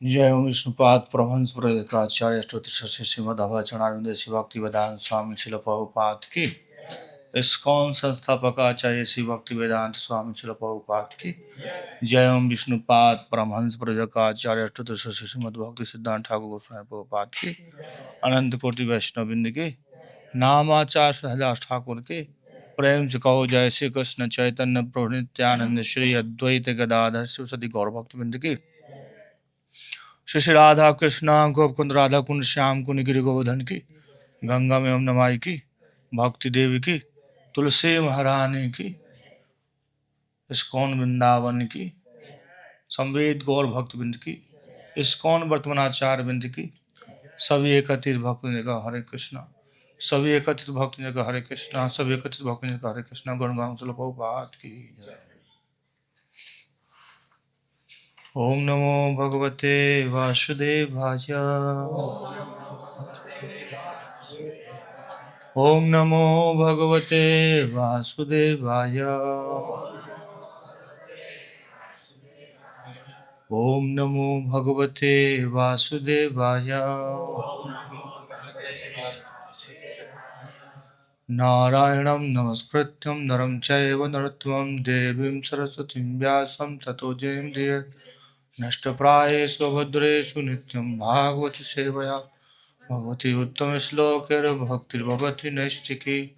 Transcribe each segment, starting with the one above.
जय ओम विष्णुपाद परमहंस आचार्य स्तोत्र श्री श्रीमद् अभयचरणारविंद श्री भक्ति वेदांत स्वामी शिल प्रभुपाद की। इस्कॉन संस्थापक आचार्य श्री भक्ति वेदांत स्वामी शिल प्रभुपाद की। जय ओम विष्णुपाद परमहंस आचार्य स्तोत्र श्री श्रीमद् भक्ति सिद्धांत ठाकुर गोस्वामी प्रभुपाद की। अनंत कोटि वैष्णववृंद की। नामाचार्य हरिदास ठाकुर की। प्रेम से कहो जय श्री कृष्ण चैतन्य प्रभु नित्यानंद श्री अद्वैत गदाधर शिवसदि गौर भक्तवृंद की। श्री श्री राधा कृष्णा गोपकुंद राधा कुंड श्याम कुंड गिरि गोवर्धन की। गंगा में नमाई की। भक्ति देवी की। तुलसी महारानी की। इस्कॉन वृंदावन की। संवेद गौर भक्तवृंद की। इस्कॉन वर्तमानाचार्य वृंद की। सभी एकत्रित भक्तवृंद का हरे कृष्णा। सभी एकत्रित भक्तवृंद का हरे कृष्णा। सभी एकत्रित भक्तवृंद का हरे कृष्णा। गुणगान चलो प्रभुपाद की जय। ओम नमो भगवते वासुदेवाय। ओम नमो भगवते वासुदेवाय। ओम नमो भगवते वासुदेवाय। नारायणं नमस्कृत्यं नरं चैव नरोत्तमं देवीं सरस्वतीं व्यासं ततो जयमुदीरये। नष्टप्रायेषु भद्रेषु नित्यं भागवत सेवया भगवती उत्तम श्लोकेर भक्तिर्भवति नैष्ठिकी।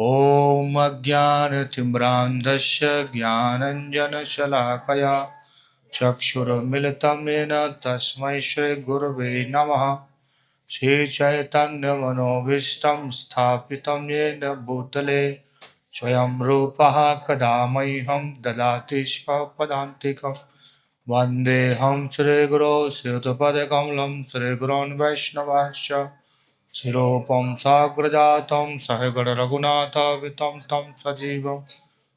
ओम अज्ञानतिम्रान्धस्य ज्ञानञ्जनशलाकया चक्षुरुन्मिलितं येन तस्मै श्रीगुरवे नमः। श्रीचैतन्यमनोभीष्टं स्थापितं येन भूतले स्वयं रूपः कदा मह्यं ददाति स्वपदान्तिकम्। वन्देऽहं श्रीगुरो श्रीयुतपदकमलं श्रीगुरोन् वैष्णवांश्च शिरोपं साग्रजातं सहगण रघुनाथावितं तं सजीवं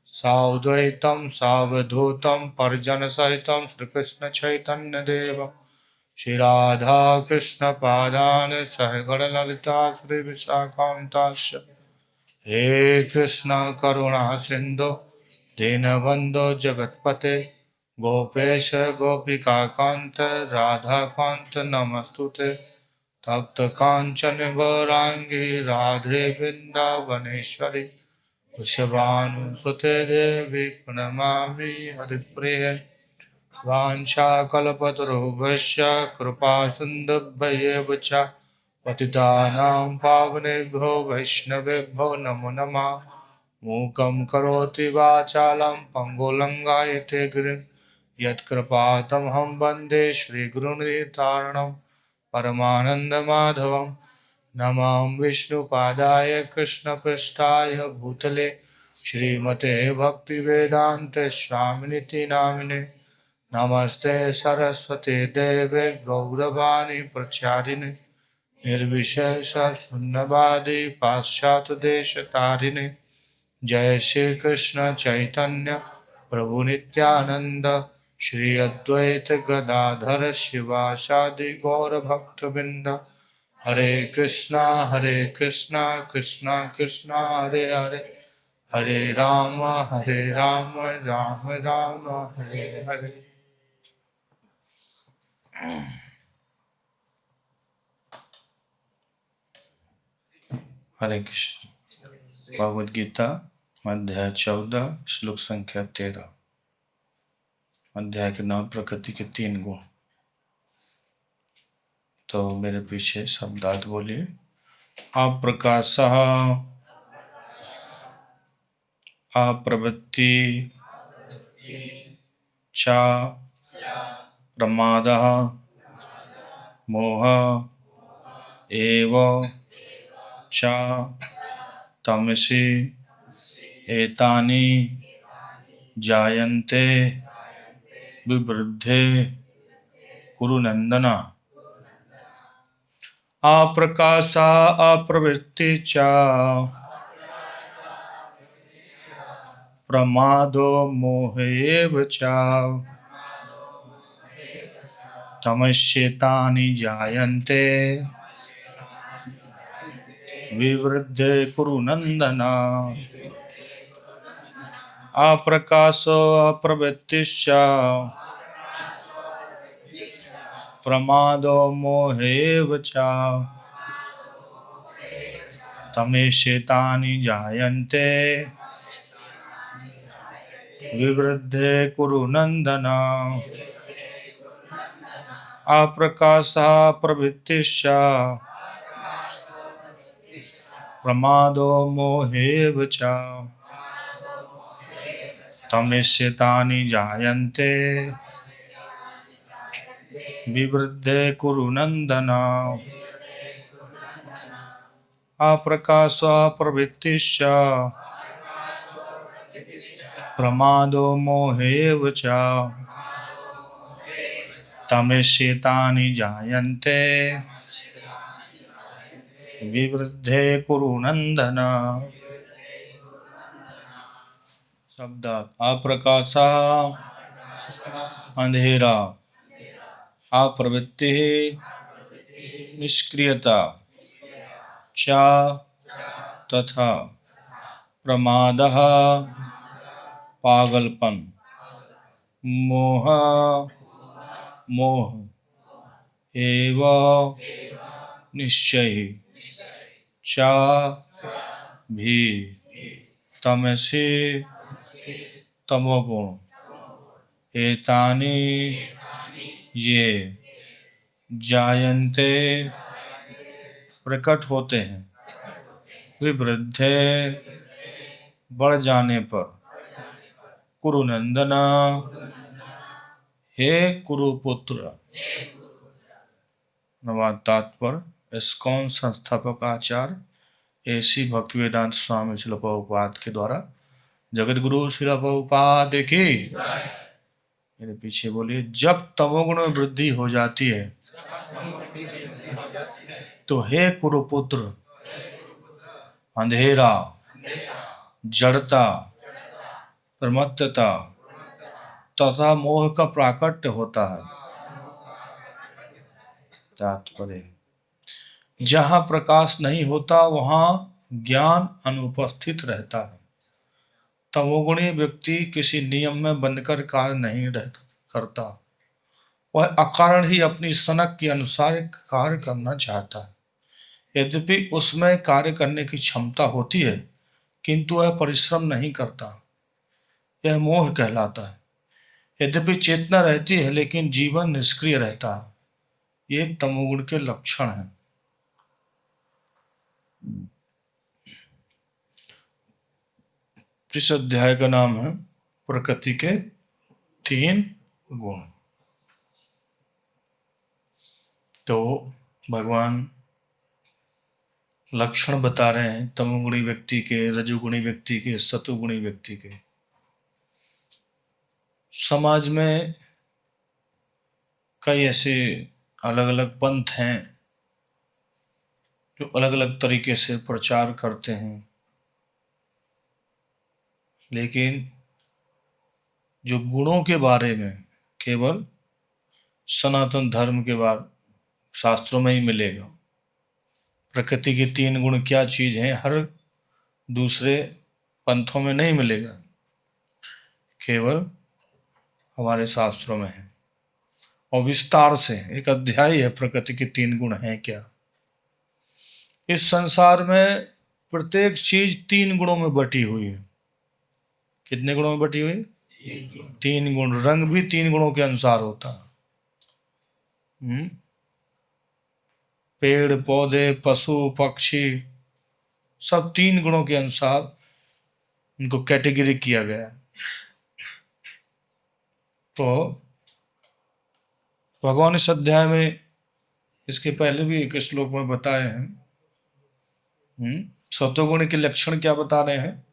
साद्वैतं सावधूतं परिजनसहितं श्रीकृष्ण चैतन्यदेवं श्रीराधा कृष्ण पादान् सहगण ललिता श्रीविशाखान्ताश्च। हे कृष्ण करुणा सिन्धु दीनबन्धो जगत्पते गोपेश गोपिकान्त राधाकान्त नमस्तुते। तप्त कांचन गौरांगी राधे वृंदावनेश्वरी वृषभानुसुते देवी प्रणमामि हरिप्रिये। वाञ्छाकल्पतरुभ्यश्च कृपा सिन्धुभ्येव च पतितानां पावनेभ्यो वैष्णवेभ्यो नमो नमः। मूकं करोति वाचालं पङ्गुलङ्गायते गिरिं यत्कृपातमहं वन्दे श्रीगुरुनितारणं परमानन्दमाधवं। नमामि विष्णुपादाय कृष्णपृष्ठाय भूतले श्रीमते भक्तिवेदान्त स्वामिनिति नामिने। नमस्ते सरस्वती देवे गौरवाणी प्रचारिणे निर्विशेष शून्यवादी पाश्चात्यदेशतारिणे। जय श्री कृष्ण चैतन्य प्रभु नित्यानंद श्री अद्वैत गदाधर शिवासादि गौर भक्तवृंद। हरे कृष्णा कृष्णा कृष्णा हरे हरे हरे राम राम राम हरे हरे। हरे कृष्ण। भगवद गीता अध्याय 14 श्लोक संख्या 13। अध्याय के नाम प्रकृति के 3 गुण। तो मेरे पीछे शब्दार्थ बोलिए। अप्रकाशः अप्रवृत्ति च प्रमादः मोहः एव च तमसि एतानि जायन्ते विवृद्धे कुरु नन्दन। अप्रकाशा अप्रवृत्ति च प्रमादो मोह एव च तमस्येतानि जायन्ते विवृद्धे कुरु नन्दन। अप्रकाशो अप्रवृत्तिश्च प्रमादो मोह एव च तमस्येतानि जायन्ते विवृद्धे कुरु नन्दन। अप्रकाशः प्रवृत्तिश्च प्रमादो मोह एव च तमस्येतानि जायन्ते विवृद्धे कुरु नन्दन। अप्रकाशः प्रवृत्तिश्च प्रमादो मोह एव च तमस्येतानि जायन्ते विवृद्धे कुरु नन्दन। शब्द अप्रकाशः अंधेरा, अप्रवृत्ति निष्क्रियता, च तथा प्रमादः पागलपन, मोह मोह, एव निश्चय, च भी, तमसि तमोगुण, एतानि ये जायन्ते प्रकट होते हैं, विवृद्धे बढ़ जाने पर, कुरु नंदन हे कुरुपुत्र। अनुवाद तात्पर्य। इस्कॉन संस्थापक आचार्य एसी भक्तिवेदांत स्वामी श्रील प्रभुपाद के द्वारा जगत गुरु श्रील प्रभुपाद की, मेरे पीछे बोलिए, जब तमोगुण में वृद्धि हो जाती है तो हे कुरुपुत्र अंधेरा, जड़ता, प्रमत्तता तथा मोह का प्राकट्य होता है। तात्पर्य। जहाँ प्रकाश नहीं होता वहाँ ज्ञान अनुपस्थित रहता है। तमोगुणी व्यक्ति किसी नियम में बंधकर कार्य नहीं करता, वह अकारण ही अपनी सनक के अनुसार कार्य करना चाहता है। यद्यपि उसमें कार्य करने की क्षमता होती है किंतु वह परिश्रम नहीं करता, यह मोह कहलाता है। यद्यपि चेतना रहती है लेकिन जीवन निष्क्रिय रहता है, ये तमोगुण के लक्षण हैं। इस अध्याय का नाम है प्रकृति के 3 गुण। तो भगवान लक्षण बता रहे हैं तमोगुणी व्यक्ति के, रजोगुणी व्यक्ति के, सतोगुणी व्यक्ति के। समाज में कई ऐसे अलग अलग पंथ हैं जो अलग अलग तरीके से प्रचार करते हैं, लेकिन जो गुणों के बारे में केवल सनातन धर्म के बारे शास्त्रों में ही मिलेगा। प्रकृति के 3 गुण क्या चीज हैं, हर दूसरे पंथों में नहीं मिलेगा, केवल हमारे शास्त्रों में है। और विस्तार से एक अध्याय है प्रकृति के 3 गुण हैं क्या। इस संसार में प्रत्येक चीज 3 गुणों में बटी हुई है। कितने गुणों में बटी हुई? 3 गुण। रंग भी 3 गुणों के अनुसार होता है। पेड़ पौधे, पशु पक्षी सब 3 गुणों के अनुसार उनको कैटेगरी किया गया है। तो भगवान इस अध्याय में, इसके पहले भी एक श्लोक में बताए हैं, सत्वगुण के लक्षण क्या बता रहे हैं?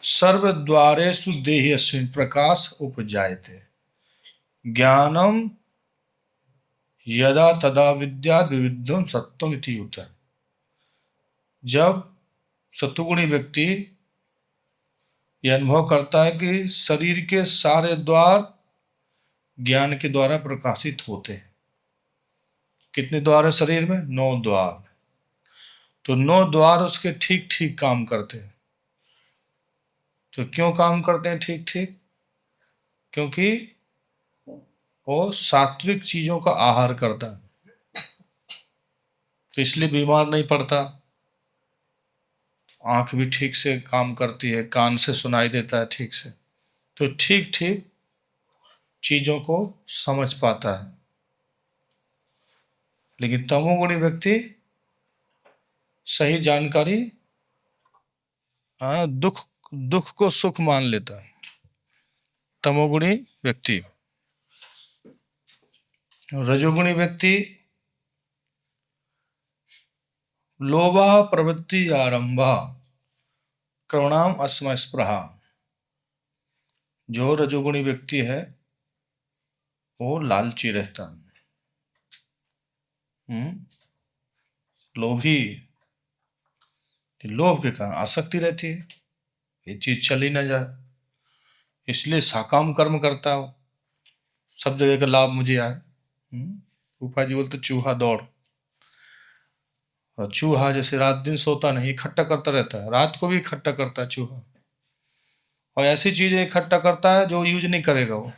सर्वद्वारेषु देहियस्मिन् प्रकाश उपजायते ज्ञानम यदा तदा विद्या विविधम सत्वम इति होता है। जब सत्वगुणी व्यक्ति यह अनुभव करता है कि शरीर के सारे द्वार ज्ञान के द्वारा प्रकाशित होते हैं। कितने द्वार है शरीर में? 9 द्वार। तो 9 द्वार उसके ठीक ठीक काम करते हैं। तो क्यों काम करते हैं ठीक ठीक? क्योंकि वो सात्विक चीजों का आहार करता है, तो इसलिए बीमार नहीं पड़ता। आंख भी ठीक से काम करती है, कान से सुनाई देता है ठीक से, तो ठीक ठीक चीजों को समझ पाता है। लेकिन तमोगुणी व्यक्ति सही जानकारी, दुख दुख को सुख मान लेता है। तमोगुणी व्यक्ति। रजोगुणी व्यक्ति लोभा प्रवृत्ति आरंभा क्रमणाम अस्म स्पृहा। जो रजोगुणी व्यक्ति है वो लालची रहता है, लोभी। लोभ के कारण आसक्ति रहती है, ये चीज चली ना जाए, इसलिए साकाम कर्म करता हो, सब जगह का लाभ मुझे आए। रूपा जी बोलते चूहा दौड़। और चूहा जैसे रात दिन सोता नहीं, इकट्ठा करता रहता है, रात को भी इकट्ठा करता है चूहा, और ऐसी चीजें इकट्ठा करता है जो यूज नहीं करेगा वो।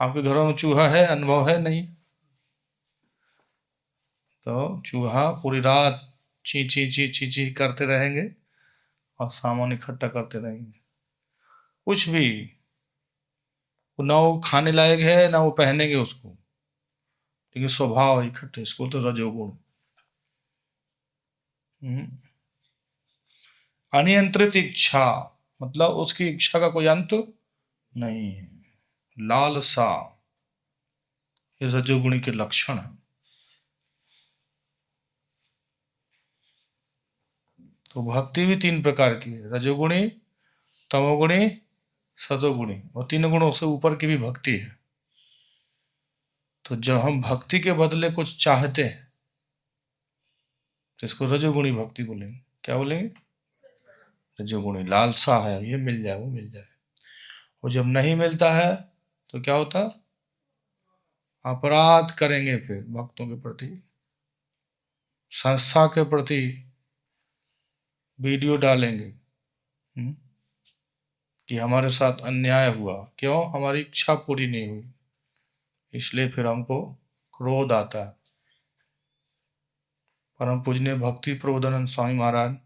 आपके घरों में चूहा है? अनुभव है? नहीं। तो चूहा पूरी रात ची ची ची ची ची करते रहेंगे और सामान इकट्ठा करते रहेंगे। कुछ भी ना वो खाने लायक है ना वो पहनेंगे उसको, लेकिन स्वभाव इकट्ठे। इसको तो रजोगुण। अनियंत्रित इच्छा, मतलब उसकी इच्छा का कोई अंत नहीं है। लालसा, ये रजोगुणी के लक्षण है। तो भक्ति भी 3 प्रकार की है, रजोगुणी, तमोगुणी, सतोगुणी, और 3 गुणों से ऊपर की भी भक्ति है। तो जब हम भक्ति के बदले कुछ चाहते हैं तो इसको रजोगुणी भक्ति बोलेंगे। क्या बोलेंगे? रजोगुणी। लालसा है, ये मिल जाए वो मिल जाए, और जब नहीं मिलता है तो क्या होता? अपराध करेंगे फिर भक्तों के प्रति, संस्था के प्रति वीडियो डालेंगे कि हमारे साथ अन्याय हुआ, क्यों? हमारी इच्छा पूरी नहीं हुई, इसलिए फिर हमको क्रोध आता है। परम पूजनीय भक्ति प्रबोधानंद स्वामी महाराज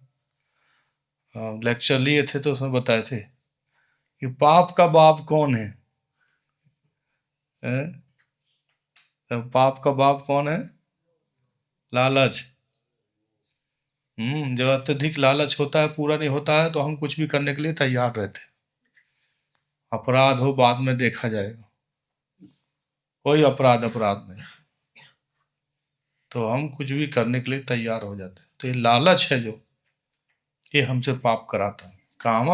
लेक्चर लिए थे तो उसमें बताए थे कि पाप का बाप कौन है? पाप का बाप कौन है? लालच। जब अत्यधिक लालच होता है, पूरा नहीं होता है, तो हम कुछ भी करने के लिए तैयार रहते हैं। अपराध हो बाद में देखा जाएगा, कोई अपराध नहीं, तो हम कुछ भी करने के लिए तैयार हो जाते हैं। तो ये लालच है जो ये हमसे पाप कराता है। काम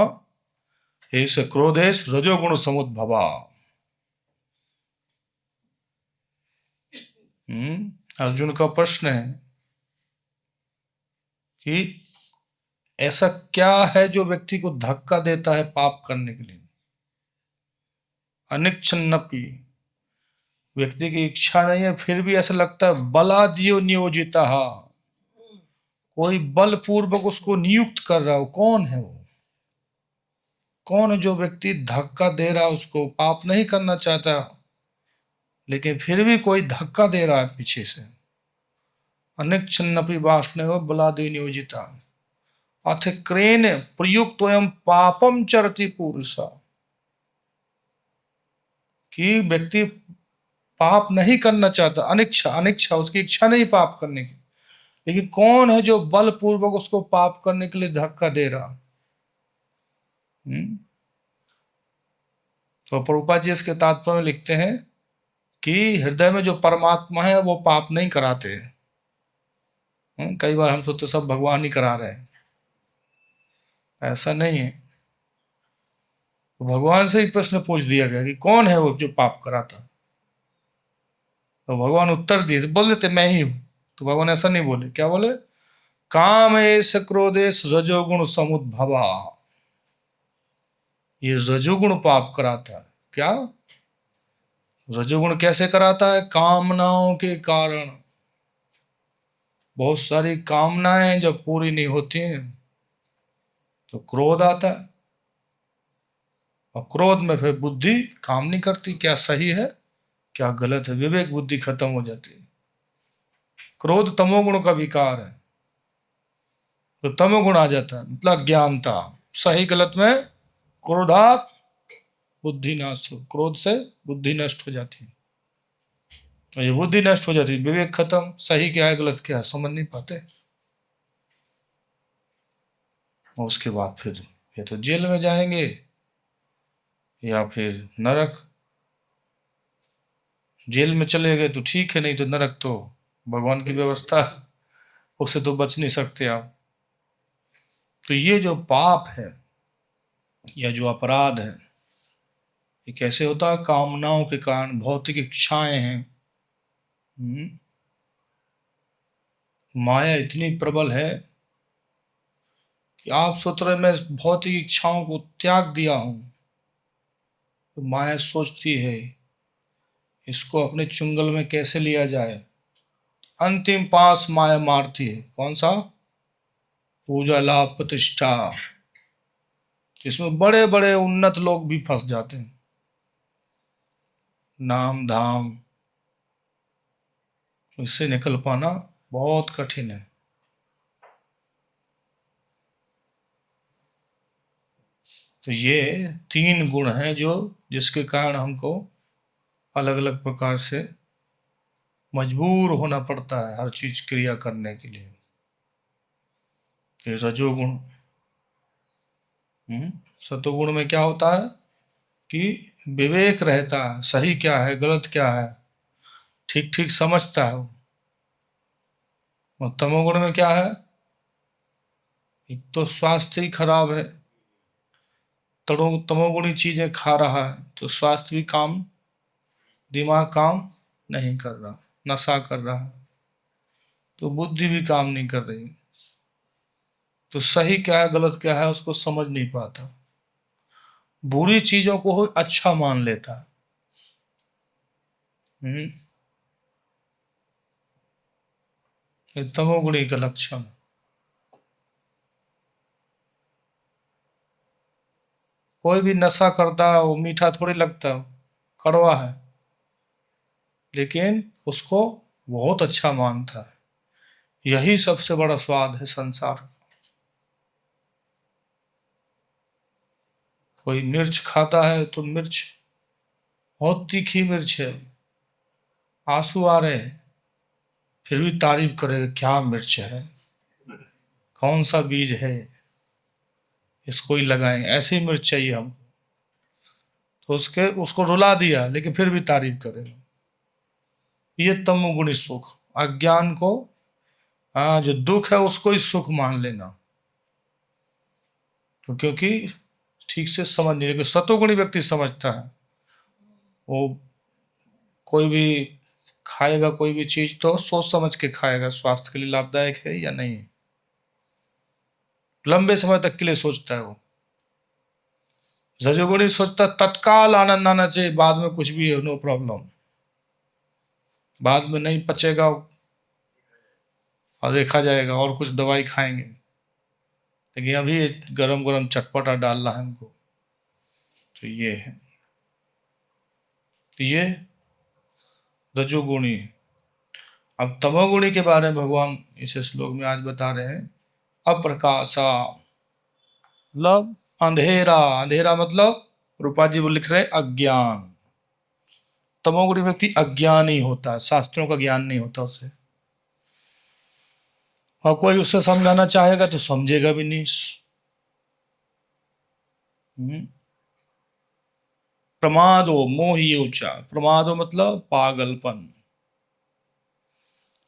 एष क्रोधेश रजोगुण समुद्भवा। अर्जुन का प्रश्न है कि ऐसा क्या है जो व्यक्ति को धक्का देता है पाप करने के लिए? अनिच्छन्नपि, व्यक्ति की इच्छा नहीं है फिर भी ऐसा लगता है बलादियो नियोजिता, कोई बलपूर्वक उसको नियुक्त कर रहा हो। कौन है वो? कौन है जो व्यक्ति धक्का दे रहा है उसको? पाप नहीं करना चाहता लेकिन फिर भी कोई धक्का दे रहा है पीछे से। अनिच्छन्नपि वाष्णेयो बलादियो नियोजिता अथ क्रेन प्रयुक्त पापम चरति पुरुषा, कि व्यक्ति पाप नहीं करना चाहता, अनिच्छा, उसकी इच्छा नहीं पाप करने की, लेकिन कौन है जो बलपूर्वक उसको पाप करने के लिए धक्का दे रहा? तो प्रभुपाद जी इसके तात्पर्य में लिखते हैं कि हृदय में जो परमात्मा है वो पाप नहीं कराते। कई बार हम सोचते सब भगवान ही करा रहे हैं, ऐसा नहीं है। तो भगवान से ही प्रश्न पूछ दिया गया कि कौन है वो जो पाप कराता। तो भगवान उत्तर दिए, तो बोल देते मैं ही हूं। तो भगवान ऐसा नहीं बोले, क्या बोले? काम एस क्रोधेश रजोगुण समुद्भवा। ये रजोगुण पाप कराता है। क्या रजोगुण कैसे कराता है? कामनाओं के कारण। बहुत सारी कामनाएं जब पूरी नहीं होती हैं तो क्रोध आता है, और क्रोध में फिर बुद्धि काम नहीं करती, क्या सही है क्या गलत है, विवेक बुद्धि खत्म हो जाती है। क्रोध तमोगुण का विकार है, तो तमोगुण आ जाता है, मतलब अज्ञानता। सही गलत में क्रोधात बुद्धि नाश हो, क्रोध से बुद्धि नष्ट हो जाती है। ये बुद्धि नष्ट हो जाती है, विवेक खत्म, सही क्या है गलत क्या है समझ नहीं पाते। और उसके बाद फिर या तो जेल में जाएंगे या फिर नरक। जेल में चले गए तो ठीक है, नहीं तो नरक तो भगवान की व्यवस्था, उससे तो बच नहीं सकते आप। तो ये जो पाप है या जो अपराध है, ये कैसे होता है? कामनाओं के कारण, भौतिक इच्छाएं हैं। माया इतनी प्रबल है कि आप सोच रहे मैं भौतिक इच्छाओं को त्याग दिया हूं, तो माया सोचती है इसको अपने चुंगल में कैसे लिया जाए। अंतिम पास माया मारती है, कौन सा? पूजा लाभ प्रतिष्ठा। इसमें बड़े बड़े उन्नत लोग भी फंस जाते हैं। नाम धाम, इससे निकल पाना बहुत कठिन है। तो ये तीन गुण हैं जो जिसके कारण हमको अलग अलग प्रकार से मजबूर होना पड़ता है हर चीज क्रिया करने के लिए। ये रजोगुण। सतोगुण में क्या होता है कि विवेक रहता है, सही क्या है गलत क्या है ठीक ठीक समझता है वो। और तमोगुण में क्या है? एक तो स्वास्थ्य ही खराब है, तमोगुणी चीजें खा रहा है तो स्वास्थ्य भी काम, दिमाग काम नहीं कर रहा, नशा कर रहा है तो बुद्धि भी काम नहीं कर रही, तो सही क्या है गलत क्या है उसको समझ नहीं पाता, बुरी चीजों को अच्छा मान लेता है। ये तमोगुणी का लक्षण। कोई भी नशा करता है वो मीठा थोड़ी लगता है, कड़वा है, लेकिन उसको बहुत अच्छा मानता है। यही सबसे बड़ा स्वाद है संसार का। कोई मिर्च खाता है तो मिर्च बहुत तीखी मिर्च है, आंसू आ रहे हैं, फिर भी तारीफ करेगा क्या मिर्च है, कौन सा बीज है, इसको ही लगाएं, ऐसी मिर्च चाहिए हमको। तो उसको रुला दिया लेकिन फिर भी तारीफ करेगा। ये तमोगुणी सुख। अज्ञान को, जो दुख है उसको ही सुख मान लेना, तो क्योंकि ठीक से समझ नहीं, लेकिन सतोगुणी व्यक्ति समझता है। वो कोई भी खाएगा कोई भी चीज तो सोच समझ के खाएगा, स्वास्थ्य के लिए लाभदायक है या नहीं, लंबे समय तक के लिए सोचता है वो। रजोगुणी सोचता तत्काल आनंद आना चाहिए, बाद में कुछ भी है नो प्रॉब्लम, बाद में नहीं पचेगा और देखा जाएगा और कुछ दवाई खाएंगे, लेकिन अभी गरम गरम चटपटा डालना है हमको। तो ये है, तो ये रजोगुणी। अब तमोगुणी के बारे में भगवान इस श्लोक में आज बता रहे हैं। अप्रकाशा मतलब अंधेरा, अंधेरा मतलब रूपा जी वो लिख रहे हैं अज्ञान। तमोगुणी व्यक्ति अज्ञानी होता है, शास्त्रों का ज्ञान नहीं होता उसे, और कोई उससे समझाना चाहेगा तो समझेगा भी नहीं। प्रमादो मोहियोचा, प्रमादो मतलब पागलपन,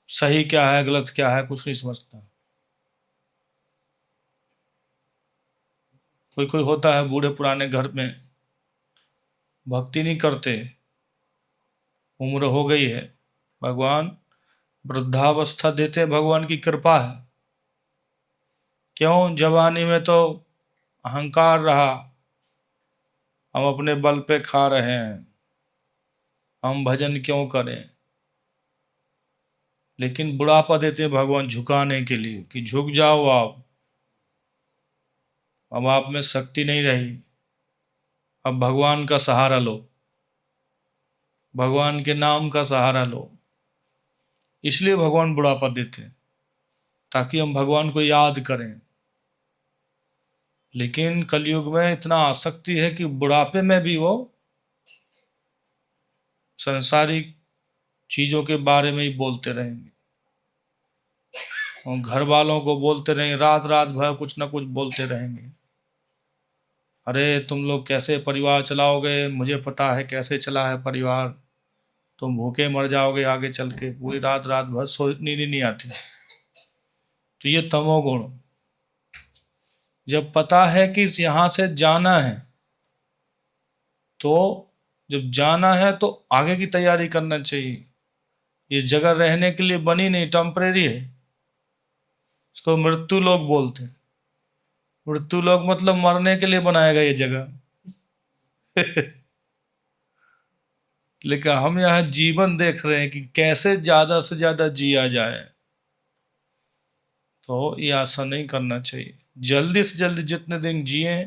सही क्या है गलत क्या है कुछ नहीं समझता। कोई कोई होता है बूढ़े पुराने घर में भक्ति नहीं करते, उम्र हो गई है, भगवान वृद्धावस्था देते हैं, भगवान की कृपा है। क्यों? जवानी में तो अहंकार रहा, हम अपने बल पे खा रहे हैं, हम भजन क्यों करें। लेकिन बुढ़ापा देते हैं भगवान झुकाने के लिए कि झुक जाओ आप, अब आप में शक्ति नहीं रही, अब भगवान का सहारा लो, भगवान के नाम का सहारा लो। इसलिए भगवान बुढ़ापा देते हैं ताकि हम भगवान को याद करें। लेकिन कलयुग में इतना आसक्ति है कि बुढ़ापे में भी वो सांसारिक चीजों के बारे में ही बोलते रहेंगे, और घर वालों को बोलते रहेंगे, रात रात भर कुछ ना कुछ बोलते रहेंगे। अरे तुम लोग कैसे परिवार चलाओगे, मुझे पता है कैसे चला है परिवार, तुम भूखे मर जाओगे आगे चल के, पूरी रात रात भर नींद ही नहीं आती। तो ये तमोगुण। जब पता है कि यहाँ से जाना है, तो जब जाना है तो आगे की तैयारी करना चाहिए। ये जगह रहने के लिए बनी नहीं, टेम्परेरी है। इसको मृत्यु लोक बोलते हैं। मृत्यु लोक मतलब मरने के लिए बनाया गया ये जगह। लेकिन हम यहाँ जीवन देख रहे हैं कि कैसे ज्यादा से ज्यादा जिया जाए, तो ये आशा नहीं करना चाहिए। जल्दी से जल्दी जितने दिन जिए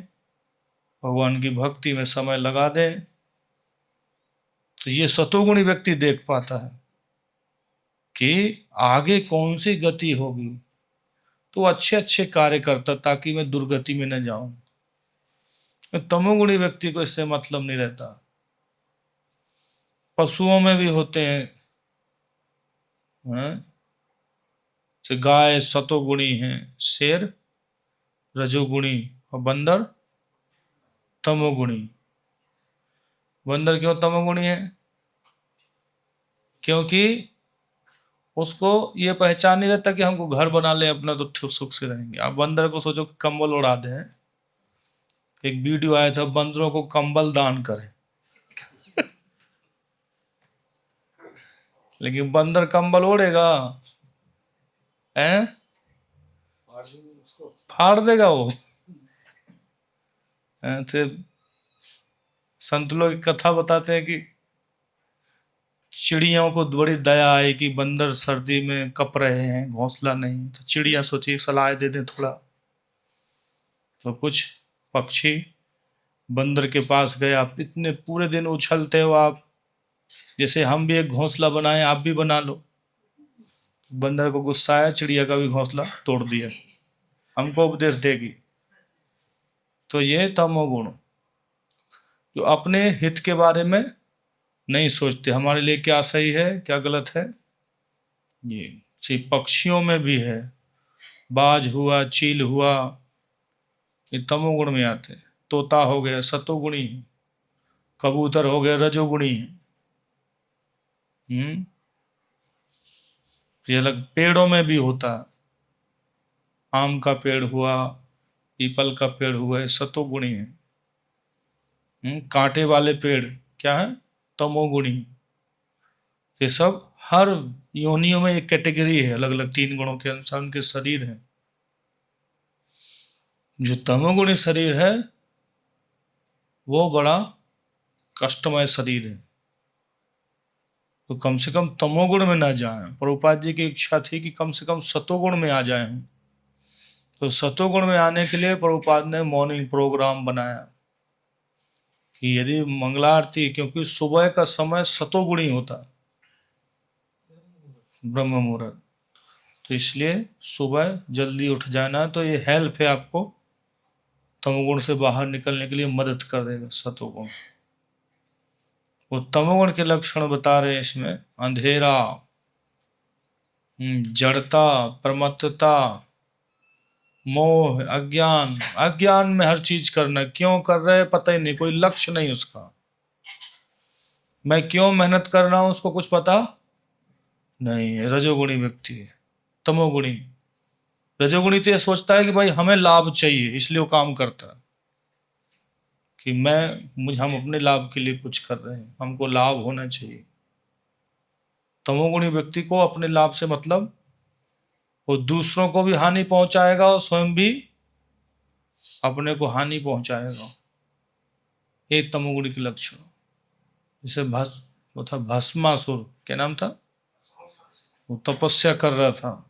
भगवान की भक्ति में समय लगा दें। तो ये सतोगुणी व्यक्ति देख पाता है कि आगे कौन सी गति होगी, तो अच्छे अच्छे कार्य करता ताकि मैं दुर्गति में न जाऊं। तमोगुणी व्यक्ति को इससे मतलब नहीं रहता। पशुओं में भी होते हैं, तो गाय सतोगुणी है, शेर रजोगुणी और बंदर तमोगुणी। बंदर क्यों तमोगुणी है? क्योंकि उसको ये पहचान नहीं रहता कि हमको घर बना ले अपना तो सुख से रहेंगे। आप बंदर को सोचो कंबल उड़ा दें। एक वीडियो आया था, बंदरों को कंबल दान करें। लेकिन बंदर कंबल ओढ़ेगा? हैं? फाड़ देगा वो। तो संत लोग की कथा बताते हैं कि चिड़ियों को बड़ी दया आई कि बंदर सर्दी में कप रहे हैं, घोंसला नहीं, तो चिड़िया सोची सलाह दे दें थोड़ा। तो कुछ पक्षी बंदर के पास गए, आप इतने पूरे दिन उछलते हो, आप जैसे हम भी एक घोंसला बनाए, आप भी बना लो। बंदर को गुस्सा आया, चिड़िया का भी घोंसला तोड़ दिया, हमको उपदेश देगी। तो ये तमोगुण, जो अपने हित के बारे में नहीं सोचते, हमारे लिए क्या सही है क्या गलत है। ये सिर्फ पक्षियों में भी है, बाज हुआ, चील हुआ, ये तमोगुण में आते हैं। तोता हो गया सतोगुणी, कबूतर हो गया रजोगुणी। ये अलग पेड़ों में भी होता है, आम का पेड़ हुआ, पीपल का पेड़ हुआ, सतोगुणी है। कांटे वाले पेड़ क्या है? तमोगुणी। ये सब हर योनियों में एक कैटेगरी है, अलग अलग 3 गुणों के अनुसार उनके शरीर है। जो तमोगुणी शरीर है वो बड़ा कष्टमय शरीर है, तो कम से कम तमोगुण में ना जाएं। प्रभुपाद जी की इच्छा थी कि कम से कम सतोगुण में आ जाएं हम। तो सतोगुण में आने के लिए प्रभुपाद ने मॉर्निंग प्रोग्राम बनाया कि यदि मंगलारती, क्योंकि सुबह का समय सतोगुणी होता ब्रह्म मुहूर्त, तो इसलिए सुबह जल्दी उठ जाना। तो ये हेल्प है आपको, तमोगुण से बाहर निकलने के लिए मदद कर देगा सतोगुण। वो तमोगुण के लक्षण बता रहे हैं इसमें, अंधेरा, जड़ता, प्रमत्तता, मोह, अज्ञान। अज्ञान में हर चीज करना, क्यों कर रहे हैं पता ही नहीं, कोई लक्ष्य नहीं उसका। मैं क्यों मेहनत कर रहा हूं उसको कुछ पता नहीं है, रजोगुणी व्यक्ति है। तमोगुणी, रजोगुणी तो ये सोचता है कि भाई हमें लाभ चाहिए, इसलिए वो काम करता है। कि मुझे हम अपने लाभ के लिए कुछ कर रहे हैं, हमको लाभ होना चाहिए। तमोगुणी व्यक्ति को अपने लाभ से मतलब, वो दूसरों को भी हानि पहुंचाएगा और स्वयं भी अपने को हानि पहुंचाएगा। ये तमोगुणी के लक्षण। जैसे वो था भस्मासुर, क्या नाम था, वो तपस्या कर रहा था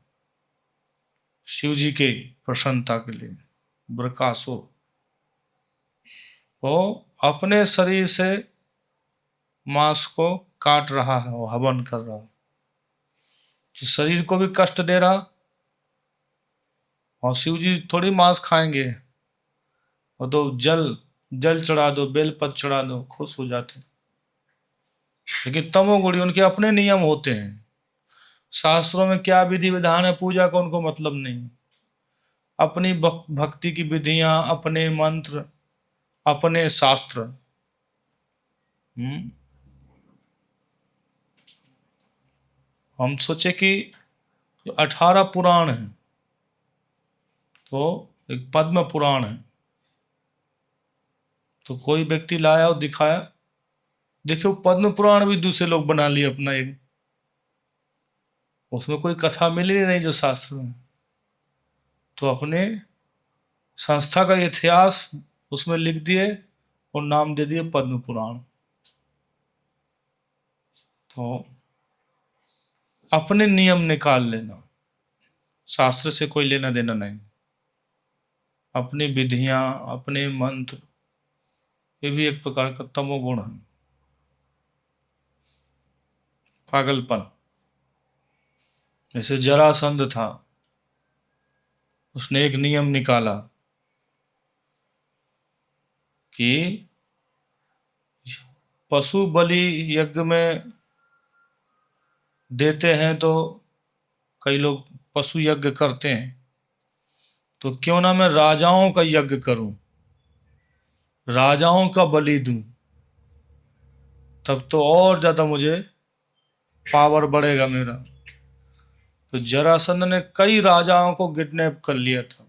शिव जी के प्रसन्नता के लिए, बृकासुर। वो अपने शरीर से मांस को काट रहा है, वो हवन कर रहा है, शरीर को भी कष्ट दे रहा। और शिव जी थोड़ी मांस खाएंगे, वो तो जल चढ़ा दो, बेलपत्र चढ़ा दो, खुश हो जाते। लेकिन तमोगुणी, उनके अपने नियम होते हैं। शास्त्रों में क्या विधि विधान है पूजा का उनको मतलब नहीं। अपनी भक्ति की विधियां, अपने मंत्र, अपने शास्त्र। हम सोचे कि 18 पुराण है, तो एक पद्म पुराण है, तो कोई व्यक्ति लाया और दिखाया, देखो पद्म पुराण भी दूसरे लोग बना लिए अपना एक, उसमें कोई कथा मिली नहीं जो शास्त्र में, तो अपने संस्था का इतिहास उसमें लिख दिए और नाम दे दिए पद्म पुराण। तो अपने नियम निकाल लेना, शास्त्र से कोई लेना देना नहीं। अपनी विधियां, अपने मंत्र, ये भी एक प्रकार का तमोगुण है, पागलपन। जैसे जरासंध था, उसने एक नियम निकाला कि पशु बलि यज्ञ में देते हैं, तो कई लोग पशु यज्ञ करते हैं, तो क्यों ना मैं राजाओं का यज्ञ करूं, राजाओं का बलि दूं, तब तो और ज्यादा मुझे पावर बढ़ेगा मेरा। तो जरासंध ने कई राजाओं को किडनैप कर लिया था,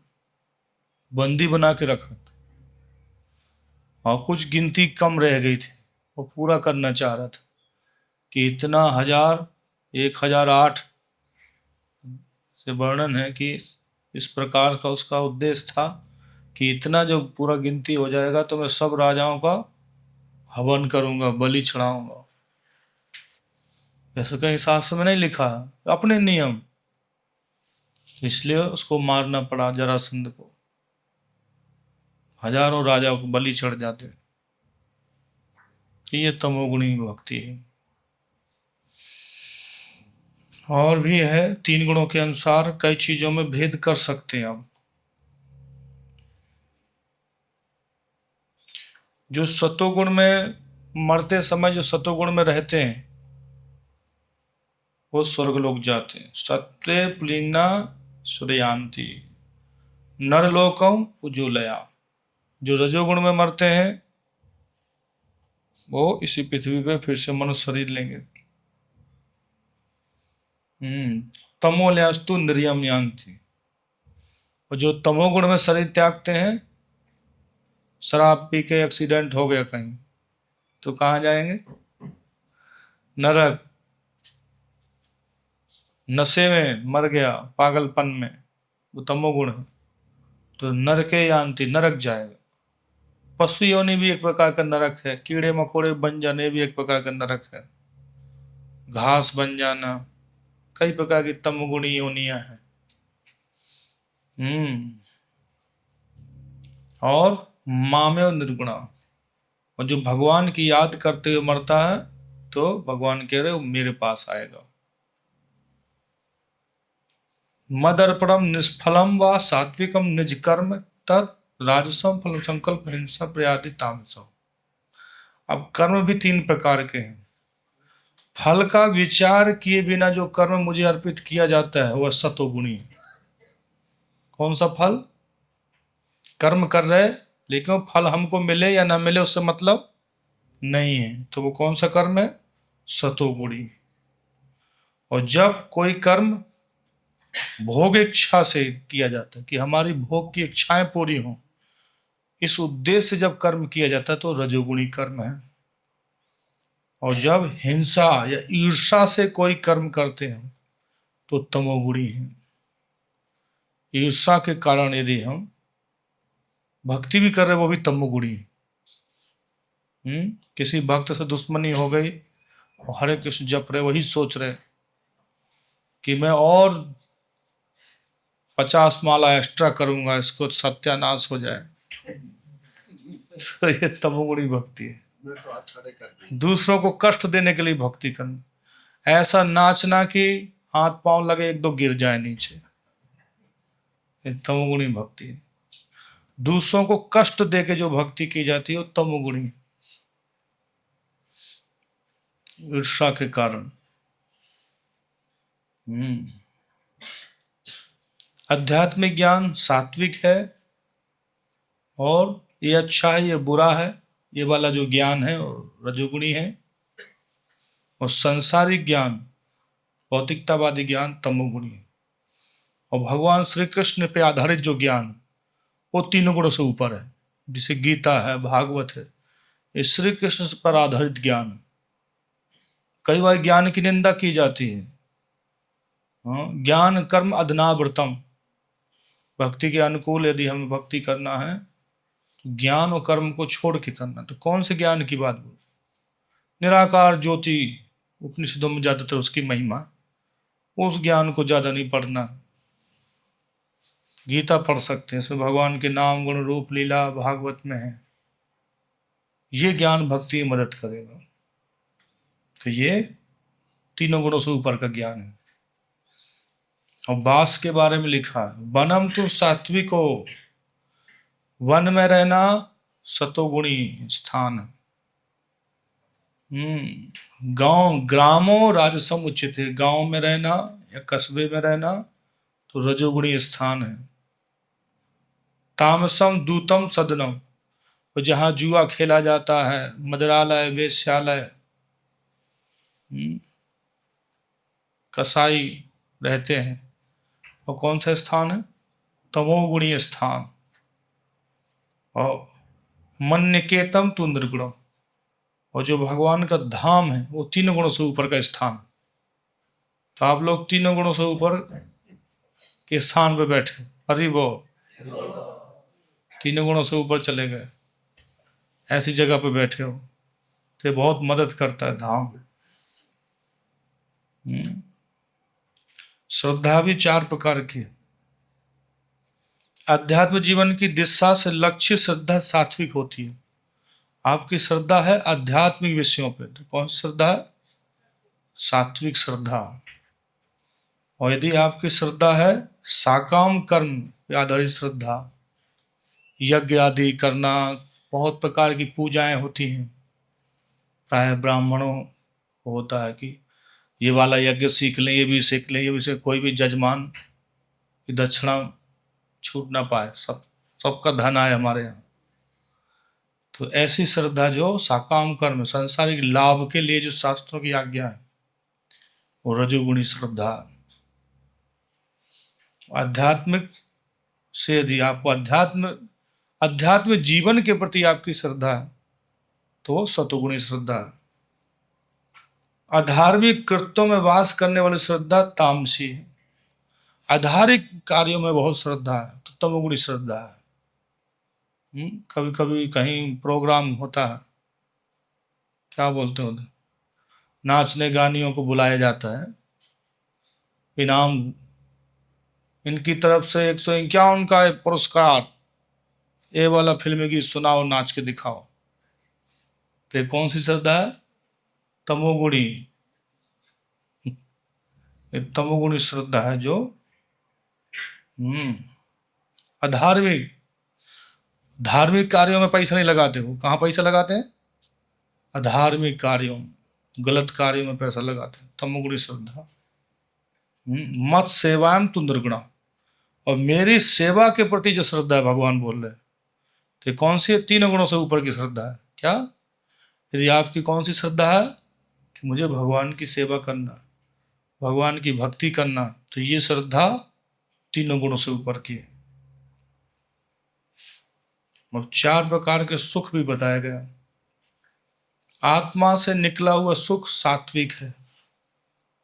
बंदी बना के रखा था, और कुछ गिनती कम रह गई थी, वो पूरा करना चाह रहा था कि इतना 1008 से वर्णन है कि इस प्रकार का उसका उद्देश्य था कि इतना जो पूरा गिनती हो जाएगा तो मैं सब राजाओं का हवन करूंगा, बलि चढ़ाऊंगा। ऐसा कहीं शास्त्र में नहीं लिखा, अपने नियम, इसलिए उसको मारना पड़ा जरासंध को, हजारों राजाओं को बलि चढ़ जाते। ये तमोगुणी भक्ति है। और भी है, 3 गुणों के अनुसार कई चीजों में भेद कर सकते हैं। अब जो सतोगुण में मरते समय, जो सतोगुण में रहते हैं, वो स्वर्गलोक जाते हैं। सत्वे पुलिन्ना सूर्यांति नरलोकम उज्ज्वलया। जो रजोगुण में मरते हैं, वो इसी पृथ्वी पे फिर से मनुष्य शरीर लेंगे। तमोलयास्तु निर्यम यान्ति। और जो तमोगुण में शरीर त्यागते हैं, शराब पी के एक्सीडेंट हो गया कहीं, तो कहाँ जाएंगे, नरक। नशे में मर गया, पागलपन में, वो तमोगुण है, तो नरके यान्ति, नरक जाएगा। पशु योनि भी एक प्रकार का नरक है, कीड़े मकोड़े बन जाने भी एक प्रकार का नरक है, घास बन जाना, कई प्रकार की तमोगुणी योनियां हैं। और मामेव निर्गुणा, और जो भगवान की याद करते हुए मरता है, तो भगवान कह रहे हो मेरे पास आएगा। मदर्पणम निष्फलम व सात्विकम निज कर्म तत् राजसम फल संकल्प हिंसा प्रयादि तामसम। अब कर्म भी 3 प्रकार के हैं। फल का विचार किए बिना जो कर्म मुझे अर्पित किया जाता है, वह सतोगुणी है। कौन सा फल, कर्म कर रहे लेकिन फल हमको मिले या ना मिले उससे मतलब नहीं है, तो वो कौन सा कर्म है, सतोगुणी। और जब कोई कर्म भोग इच्छा से किया जाता है, कि हमारी भोग की इच्छाएं पूरी हों, इस उद्देश्य से जब कर्म किया जाता है तो रजोगुणी कर्म है। और जब हिंसा या ईर्षा से कोई कर्म करते हैं तो तमोगुणी है। ईर्षा के कारण यदि हम भक्ति भी कर रहे वो भी तमोगुणी है। किसी भक्त से दुश्मनी हो गई और हरे कृष्ण जप रहे, वही सोच रहे कि मैं और 50 माला एक्स्ट्रा करूंगा, इसको सत्यानाश हो जाए, तो ये तमोगुणी भक्ति है। दूसरों को कष्ट देने के लिए भक्ति करना, ऐसा नाचना कि हाथ पांव लगे एक दो गिर जाए नीचे, ये तमोगुणी भक्ति है। दूसरों को कष्ट दे के जो भक्ति की जाती है वो तमोगुणी है, ईर्षा के कारण। आध्यात्मिक ज्ञान सात्विक है और ये अच्छा है ये बुरा है, ये वाला जो ज्ञान है रजोगुणी है। और संसारिक ज्ञान, भौतिकतावादी ज्ञान तमोगुणी है। और भगवान श्री कृष्ण पे आधारित जो ज्ञान वो तीनों गुणों से ऊपर है, जिसे गीता है, भागवत है, ये श्री कृष्ण पर आधारित ज्ञान। कई बार ज्ञान की निंदा की जाती है। ज्ञान कर्म अधनावृतम, भक्ति के अनुकूल यदि हमें भक्ति करना है तो ज्ञान और कर्म को छोड़ के करना। तो कौन से ज्ञान की बात बोल? निराकार ज्योति उपनिषदों में ज्यादातर उसकी महिमा, उस ज्ञान को ज्यादा नहीं पढ़ना। गीता पढ़ सकते हैं, इसमें भगवान के नाम गुण रूप लीला भागवत में है, ये ज्ञान भक्ति में मदद करेगा। तो ये तीनों गुणों से ऊपर का ज्ञान है। और वास के बारे में लिखा है, वनम तो सात्विको, वन में रहना सतोगुणी स्थान। गांव ग्रामो राजसम उचित है, गांव में रहना या कस्बे में रहना तो रजोगुणी स्थान है। तामसम दूतम सदनम, और जहां जुआ खेला जाता है, मदरालय, वेश्यालय, कसाई रहते हैं, और कौन सा स्थान है? तमोगुणी स्थान। और मन निकेतम तु निर्गुणम, और जो भगवान का धाम है वो तीनों गुणों से ऊपर का स्थान। तो आप लोग तीनों गुणों से ऊपर के स्थान पे बैठे, हरि बोल, तीनों गुणों से ऊपर चले गए, ऐसी जगह पे बैठे हो तो ये बहुत मदद करता है धाम। श्रद्धा भी 4 प्रकार की है। अध्यात्म जीवन की दिशा से लक्ष्य श्रद्धा सात्विक होती है। आपकी श्रद्धा है आध्यात्मिक विषयों पे, तो कौन सी श्रद्धा है? सात्विक श्रद्धा। और यदि आपकी श्रद्धा है साकाम कर्म पे आधारित श्रद्धा, यज्ञ आदि करना, बहुत प्रकार की पूजाएं होती हैं, प्राय ब्राह्मणों को होता है कि ये वाला यज्ञ सीख लें, ये भी सीख लें, ये भी सीख, कोई भी जजमान की दक्षिणा छूट ना पाए, सबका धन आए हमारे यहाँ। तो ऐसी श्रद्धा जो साकाम कर्म, सांसारिक लाभ के लिए जो शास्त्रों की आज्ञा है, वो रजोगुणी श्रद्धा। आध्यात्मिक से यदि आपको अध्यात्म जीवन के प्रति आपकी श्रद्धा है तो वो सतोगुणी श्रद्धा है। अधार्मिक कृत्यों में वास करने वाली श्रद्धा तामसी है। आधारिक कार्यों में बहुत श्रद्धा है तो तमोगुणी श्रद्धा है। कभी कभी कहीं प्रोग्राम होता है, क्या बोलते हो, नाचने गानियों को बुलाया जाता है, इनाम इनकी तरफ से 151 का पुरस्कार, ये वाला फिल्मी गीत सुनाओ, नाच के दिखाओ। तो कौन सी श्रद्धा है? तमोगुणी। तमोगुणी श्रद्धा है जो अधार्मिक, धार्मिक कार्यों में पैसा नहीं लगाते हो। कहाँ पैसा लगाते हैं? अधार्मिक कार्यों, गलत कार्यों में पैसा लगाते हैं, तमोगुणी श्रद्धा। मत सेवाएं तु निर्गुणा, और मेरी सेवा के प्रति जो श्रद्धा है, भगवान बोल रहे हैं, तो कौन सी है? तीनों गुणों से ऊपर की श्रद्धा है। क्या? यदि आपकी कौन सी श्रद्धा है कि मुझे भगवान की सेवा करना, भगवान की भक्ति करना, तो ये श्रद्धा तीनों गुणों से ऊपर की है। अब 4 प्रकार के सुख भी बताया गया। आत्मा से निकला हुआ सुख सात्विक है,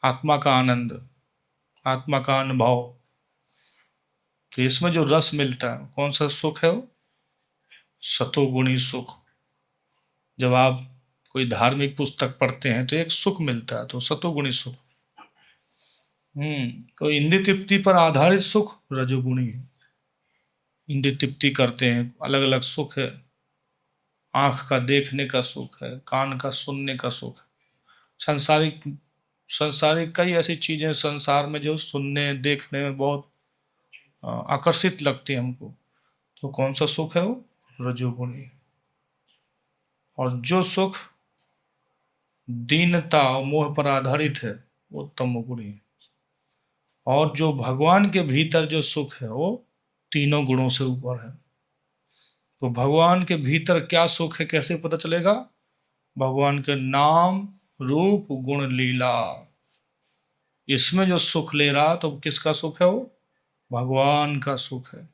आत्मा का आनंद, आत्मा का अनुभव। तो इसमें जो रस मिलता है कौन सा सुख है वो? सतोगुणी सुख। जब आप कोई धार्मिक पुस्तक पढ़ते हैं तो एक सुख मिलता है, तो सतोगुणी सुख। तो इंद्रिय तृप्ति पर आधारित सुख रजोगुणी है। इंद्रिय तृप्ति करते हैं, अलग अलग सुख है। आंख का देखने का सुख है, कान का सुनने का सुख है। संसारिक कई ऐसी चीजें संसार में जो सुनने देखने में बहुत आकर्षित लगती है हमको, तो कौन सा सुख है वो? रजोगुणी। और जो सुख दीनता और मोह पर आधारित है वो तमोगुणी है। और जो भगवान के भीतर जो सुख है वो तीनों गुणों से ऊपर है। तो भगवान के भीतर क्या सुख है कैसे पता चलेगा? भगवान के नाम रूप गुण लीला, इसमें जो सुख ले रहा तो किसका सुख है वो? भगवान का सुख है।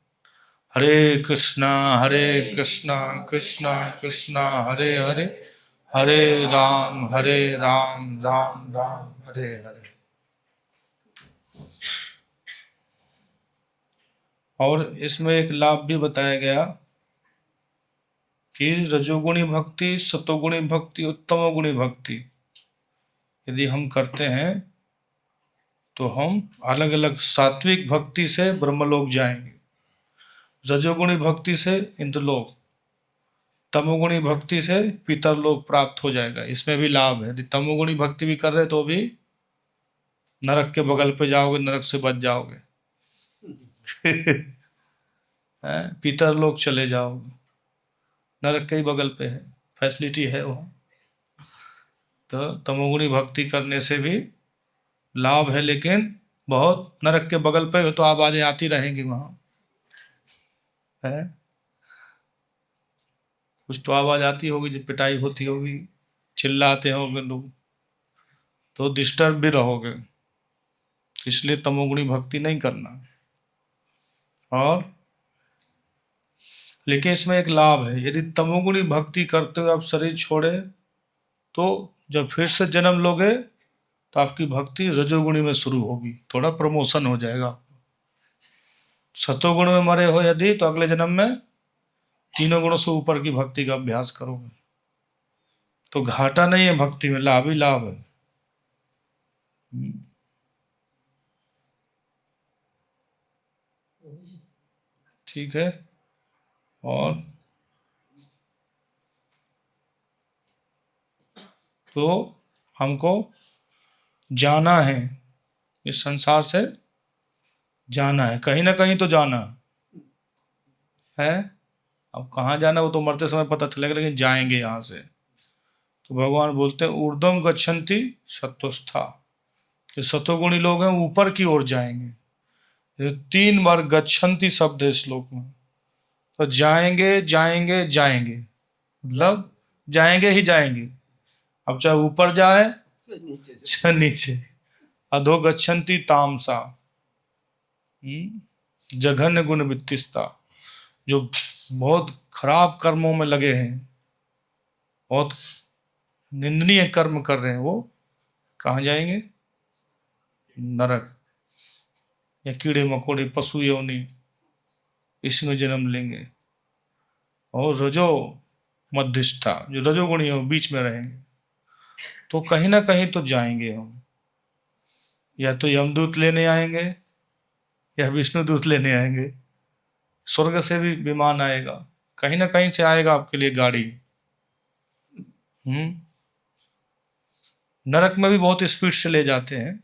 हरे कृष्णा कृष्णा कृष्णा हरे हरे, हरे राम राम राम हरे हरे। और इसमें एक लाभ भी बताया गया कि रजोगुणी भक्ति, सतोगुणी भक्ति, उत्तमोगुणी भक्ति यदि हम करते हैं तो हम अलग अलग सात्विक भक्ति से ब्रह्मलोक जाएंगे, रजोगुणी भक्ति से इंद्रलोक, तमोगुणी भक्ति से पितरलोक प्राप्त हो जाएगा। इसमें भी लाभ है। यदि तमोगुणी भक्ति भी कर रहे तो भी नरक के बगल पे जाओगे, नरक से बच जाओगे। पितरलोक चले जाओगे, नरक के ही बगल पे है, फैसिलिटी है वहाँ। तो तमोगुणी भक्ति करने से भी लाभ है, लेकिन बहुत नरक के बगल पे हो तो आवाजें आती रहेंगी वहाँ है। कुछ तो आवाज आती होगी, जब पिटाई होती होगी, चिल्लाते होंगे लोग, तो डिस्टर्ब भी रहोगे। इसलिए तमोगुणी भक्ति नहीं करना। और लेकिन इसमें एक लाभ है, यदि तमोगुणी भक्ति करते हुए आप शरीर छोड़े तो जब फिर से जन्म लोगे तो आपकी भक्ति रजोगुणी में शुरू होगी, थोड़ा प्रमोशन हो जाएगा। सतोगुण में मरे हो यदि तो अगले जन्म में तीनों गुणों से ऊपर की भक्ति का अभ्यास करोगे। तो घाटा नहीं है भक्ति में, लाभ ही लाभ है। ठीक है। और तो हमको जाना है, इस संसार से जाना है, कहीं ना कहीं तो जाना है। अब कहाँ जाना वो तो मरते समय पता चलेगा, लेकिन जाएंगे यहाँ से। तो भगवान बोलते हैं ऊर्ध्वम गच्छन्ति सत्वस्था, ये सतोगुणी लोग हैं ऊपर की ओर जाएंगे। ये 3 बार गच्छन्ति शब्द है श्लोक में। तो जाएंगे जाएंगे जाएंगे, मतलब जाएंगे ही जाएंगे। अब चाहे ऊपर जाए चाहे नीचे। अधो गच्छन्ति तामसा, जघन्य गुण वित्तिस्ता, जो बहुत खराब कर्मों में लगे हैं, बहुत निंदनीय कर्म कर रहे हैं, वो कहाँ जाएंगे? नरक या कीड़े मकोड़े पशु योनि, इसमें जन्म लेंगे। और रजो मध्यस्था, जो रजोगुणी हो बीच में रहेंगे। तो कहीं ना कहीं तो जाएंगे हम, या तो यमदूत लेने आएंगे या विष्णु दूत लेने आएंगे, स्वर्ग से भी विमान आएगा, कहीं ना कहीं से आएगा आपके लिए गाड़ी। नरक में भी बहुत स्पीड से ले जाते हैं,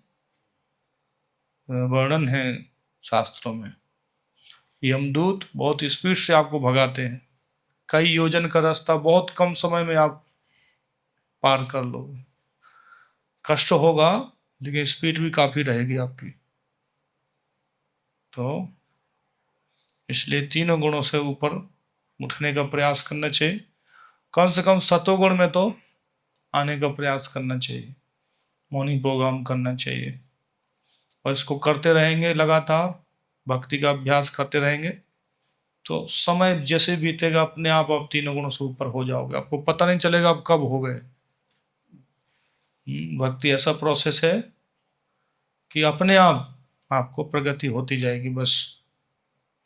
वर्णन है शास्त्रों में। यमदूत बहुत स्पीड से आपको भगाते हैं, कई योजन का रास्ता बहुत कम समय में आप पार कर लोगे। कष्ट होगा लेकिन स्पीड भी काफी रहेगी आपकी। तो इसलिए तीनों गुणों से ऊपर उठने का प्रयास करना चाहिए, कम से कम सतोगुण में तो आने का प्रयास करना चाहिए, मॉर्निंग प्रोग्राम करना चाहिए। और इसको करते रहेंगे लगातार, भक्ति का अभ्यास करते रहेंगे तो समय जैसे बीतेगा अपने आप तीनों गुणों से ऊपर हो जाओगे, आपको पता नहीं चलेगा आप कब हो गए। भक्ति ऐसा प्रोसेस है कि अपने आप आपको प्रगति होती जाएगी, बस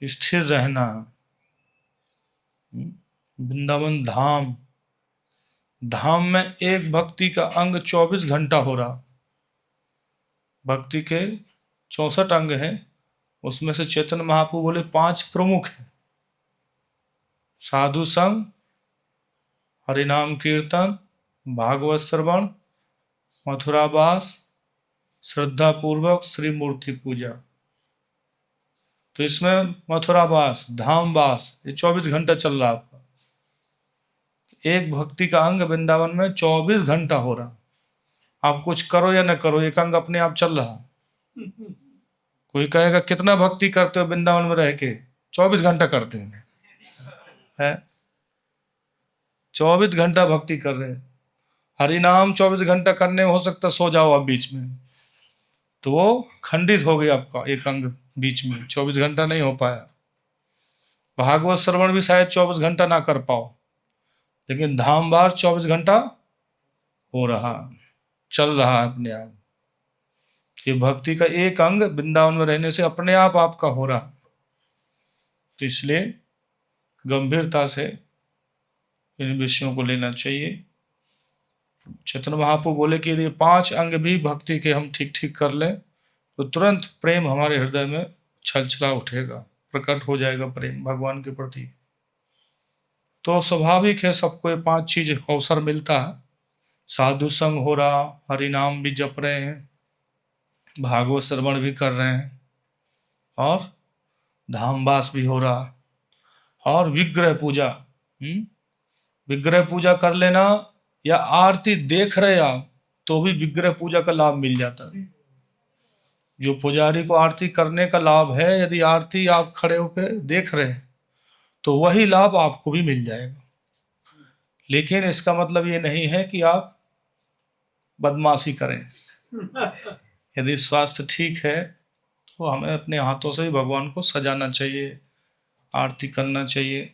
स्थिर रहना। वृंदावन धाम, धाम में एक भक्ति का अंग 24 घंटा हो रहा। भक्ति के 64 अंग हैं, उसमें से चैतन्य महाप्रभु बोले 5 प्रमुख हैं। साधु संग, हरिनाम कीर्तन, भागवत श्रवण, मथुरावास, श्रद्धा पूर्वक श्री मूर्ति पूजा। तो इसमें मथुरावास, धामवास, ये 24 घंटा चल रहा आपका। एक भक्ति का अंग वृंदावन में 24 घंटा हो रहा। आप कुछ करो या न करो, एक अंग अपने आप चल रहा। कोई कहेगा कितना भक्ति करते हो वृंदावन में रह के? 24 घंटा करते हैं। 24 घंटा भक्ति कर रहे हैं। हरिनाम 24 घंटा करने में हो सकता सो जाओ आप बीच में, तो वो खंडित हो गया आपका एक अंग बीच में, 24 घंटा नहीं हो पाया। भागवत श्रवण भी शायद 24 घंटा ना कर पाओ, लेकिन धामवार 24 घंटा हो रहा, चल रहा है अपने आप। ये भक्ति का एक अंग वृंदावन में रहने से अपने आप आपका हो रहा। तो इसलिए गंभीरता से इन विषयों को लेना चाहिए। चैतन्य महाप्रभु बोले कि यदि 5 अंग भी भक्ति के हम ठीक ठीक कर लें तो तुरंत प्रेम हमारे हृदय में छलछला उठेगा, प्रकट हो जाएगा प्रेम भगवान के प्रति। तो स्वाभाविक है सबको ये 5 चीज अवसर मिलता है। साधु संग हो रहा, हरिनाम भी जप रहे हैं, भागवत श्रवण भी कर रहे हैं, और धामवास भी हो रहा, और विग्रह पूजा। विग्रह पूजा कर लेना, या आरती देख रहे आप तो भी विग्रह पूजा का लाभ मिल जाता है। जो पुजारी को आरती करने का लाभ है, यदि आरती आप खड़े होकर देख रहे हैं तो वही लाभ आपको भी मिल जाएगा। लेकिन इसका मतलब ये नहीं है कि आप बदमाशी करें। यदि स्वास्थ्य ठीक है तो हमें अपने हाथों से ही भगवान को सजाना चाहिए, आरती करना चाहिए।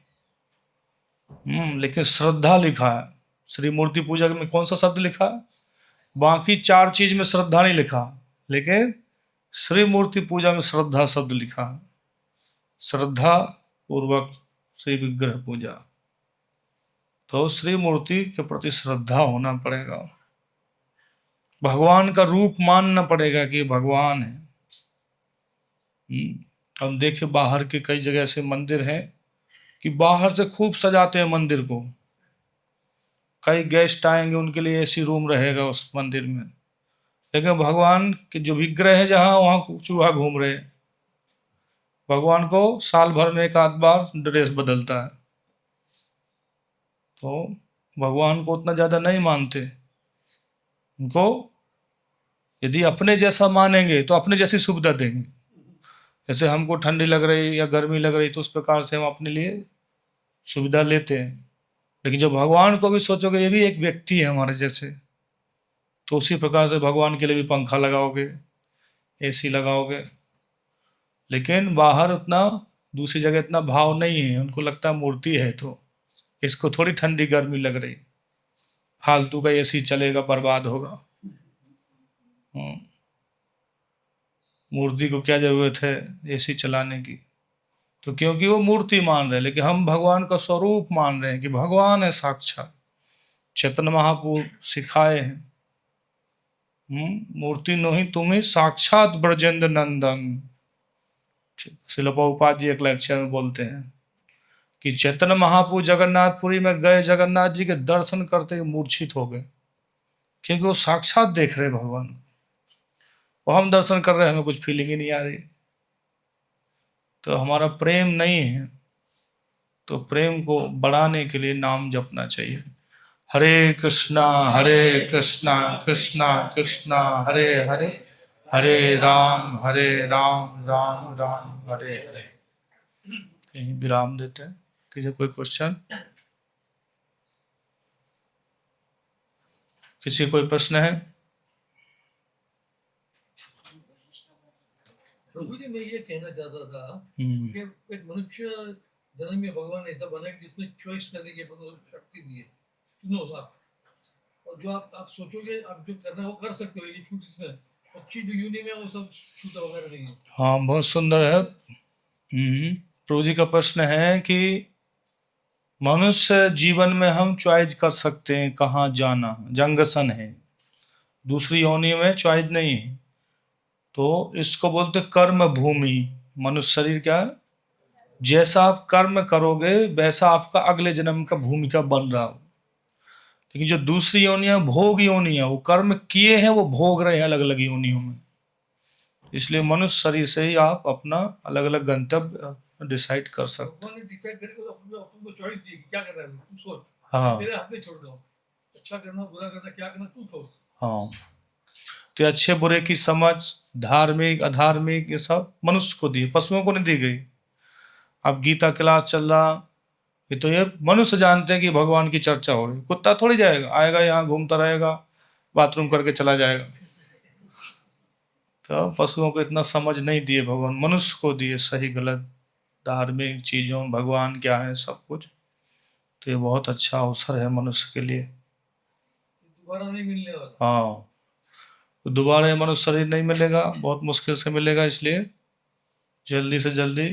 लेकिन श्रद्धा लिखा है श्री मूर्ति पूजा में। कौन सा शब्द लिखा है? बाकी 4 चीज में श्रद्धा नहीं लिखा, लेकिन श्री मूर्ति पूजा में श्रद्धा शब्द लिखा है। श्रद्धा पूर्वक श्री विग्रह पूजा, तो श्री मूर्ति के प्रति श्रद्धा होना पड़ेगा। भगवान का रूप मानना पड़ेगा कि भगवान है। हम देखे बाहर के कई जगह ऐसे मंदिर हैं कि बाहर से खूब सजाते हैं मंदिर को। कई गेस्ट आएंगे, उनके लिए ऐसी रूम रहेगा उस मंदिर में, लेकिन भगवान के जो विग्रह है जहां, वहां चूहा घूम रहे हैं। भगवान को साल भर में 1 बार ड्रेस बदलता है। तो भगवान को उतना ज्यादा नहीं मानते। उनको यदि अपने जैसा मानेंगे तो अपने जैसी सुविधा देंगे। जैसे हमको ठंडी लग रही या गर्मी लग रही तो उस प्रकार से हम अपने लिए सुविधा लेते हैं। लेकिन जब भगवान को भी सोचोगे ये भी एक व्यक्ति है हमारे जैसे, तो उसी प्रकार से भगवान के लिए भी पंखा लगाओगे, एसी लगाओगे। लेकिन बाहर उतना, दूसरी जगह इतना भाव नहीं है। उनको लगता है मूर्ति है तो इसको थोड़ी ठंडी गर्मी लग रही, फालतू का एसी चलेगा, बर्बाद होगा। मूर्ति को क्या जरूरत है एसी चलाने की? तो क्योंकि वो मूर्ति मान रहे हैं, लेकिन हम भगवान का स्वरूप मान रहे हैं कि भगवान है साक्षात। चैतन्य महाप्रभु सिखाए हैं, मूर्ति नहीं तुम्हें साक्षात ब्रजेंद्र नंदन। श्रील प्रभुपाद जी एक लेक्चर में बोलते हैं कि चैतन्य महाप्रभु जगन्नाथपुरी में गए, जगन्नाथ जी के दर्शन करते ही मूर्छित हो गए, क्योंकि वो साक्षात देख रहे भगवान। वो हम दर्शन कर रहे हैं, हमें कुछ फीलिंग ही नहीं आ रही। तो हमारा प्रेम नहीं है। तो प्रेम को बढ़ाने के लिए नाम जपना चाहिए। हरे कृष्णा कृष्णा कृष्णा हरे हरे, हरे राम राम राम हरे हरे। कहीं विराम देते हैं। किसी कोई क्वेश्चन, किसी कोई प्रश्न है? प्रभु जी, मैं ये कहना चाहता था कि एक मनुष्य जन्म में भगवान ऐसा बनाया कि जिसमें चॉइस करने की अपन को शक्ति दी है। चुनो आप, और जो आप सोचोगे आप जो करना है वो कर सकते हो। ये छूट इसमें अच्छी जो यूनि में वो सब छूट वगैरह नहीं है। हाँ, बहुत सुंदर है। प्रभु जी का प्रश्न है कि मनुष्य जीवन में हम चॉइस कर सकते हैं कहाँ जाना, जंगसन है, दूसरी योनि में चॉइस नहीं है। तो इसको बोलते कर्म भूमि। मनुष्य शरीर क्या है, जैसा आप कर्म करोगे वैसा आपका अगले जन्म का भूमिका बन रहा हो। लेकिन जो दूसरी योनियां भोग योनियां, वो कर्म किए हैं, वो भोग रहे हैं अलग अलग योनियों में। इसलिए मनुष्य शरीर से ही आप अपना अलग अलग गंतव्य डिसाइड कर सकते भगवान ने डिसाइड करके अपन को चॉइस दी क्या करना है तू सोच। हाँ तेरे हाथ में छोड़ दो, अच्छा करना बुरा करना क्या करना तू सोच। हाँ, तो अच्छे बुरे की समझ, धार्मिक अधार्मिक, ये सब मनुष्य को दी, पशुओं को नहीं दी गई। अब गीता क्लास चल रहा, ये तो ये मनुष्य जानते हैं कि भगवान की चर्चा हो रही। कुत्ता थोड़ी जाएगा, आएगा यहाँ घूमता रहेगा, बाथरूम करके चला जाएगा। तो पशुओं को इतना समझ नहीं दिए भगवान, मनुष्य को दिए सही गलत धार्मिक चीजों, भगवान क्या है सब कुछ। तो ये बहुत अच्छा अवसर है मनुष्य के लिए। दोबारा नहीं मिलने वाला। हाँ, तो दोबारा ये मनुष्य शरीर नहीं मिलेगा, बहुत मुश्किल से मिलेगा। इसलिए जल्दी से जल्दी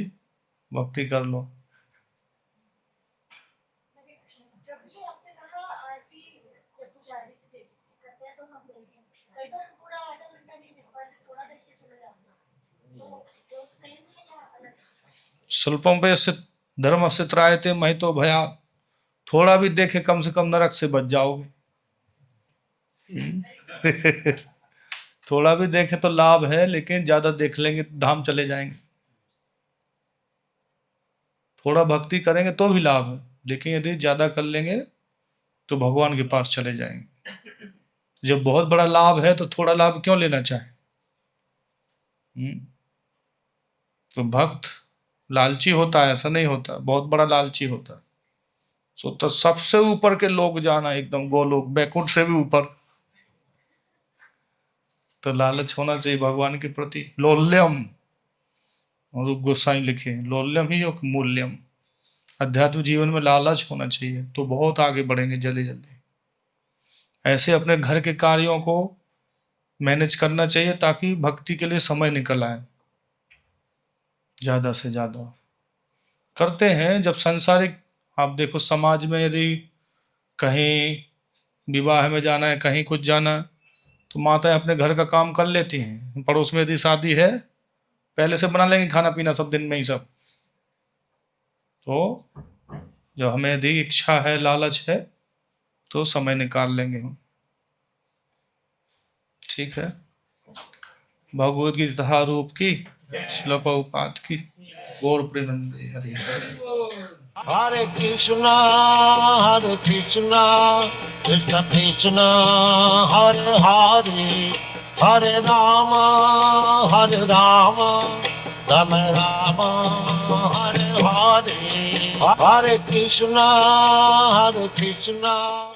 भक्ति कर लो। स्वल्पम पे धर्म से त्रायते महितो भया, थोड़ा भी देखे कम से कम नरक से बच जाओगे। थोड़ा भी देखे तो लाभ है, लेकिन ज्यादा देख लेंगे तो धाम चले जाएंगे। थोड़ा भक्ति करेंगे तो भी लाभ है, लेकिन यदि ज्यादा कर लेंगे तो भगवान के पास चले जाएंगे। जब बहुत बड़ा लाभ है तो थोड़ा लाभ क्यों लेना चाहे। तो भक्त लालची होता है, ऐसा नहीं होता, बहुत बड़ा लालची होता है। तो सबसे ऊपर के लोग जाना, एकदम गोलोक बैकुंठ से भी ऊपर। तो लालच होना चाहिए भगवान के प्रति। लोल्यम, और गोसाई लिखे लोल्यम ही योग मूल्यम। अध्यात्म जीवन में लालच होना चाहिए तो बहुत आगे बढ़ेंगे जल्दी जल्दी। ऐसे अपने घर के कार्यों को मैनेज करना चाहिए ताकि भक्ति के लिए समय निकल आए। ज्यादा से ज्यादा करते हैं जब सांसारिक, आप देखो समाज में यदि कहीं विवाह में जाना है, कहीं कुछ जाना है, तो माताएं अपने घर का काम कर लेती हैं। पड़ोस में यदि शादी है, पहले से बना लेंगे खाना पीना सब दिन में ही सब। तो जब हमें यदि इच्छा है, लालच है, तो समय निकाल लेंगे हम। ठीक है। भगवद गीता रूप की, श्लोक प्रभुपाद की, गौर Premanand Hari. Hare Krishna, Krishna Krishna, Hare Hare, Hare Rama, Rama Rama, Hare Hare, Hare Krishna, Krishna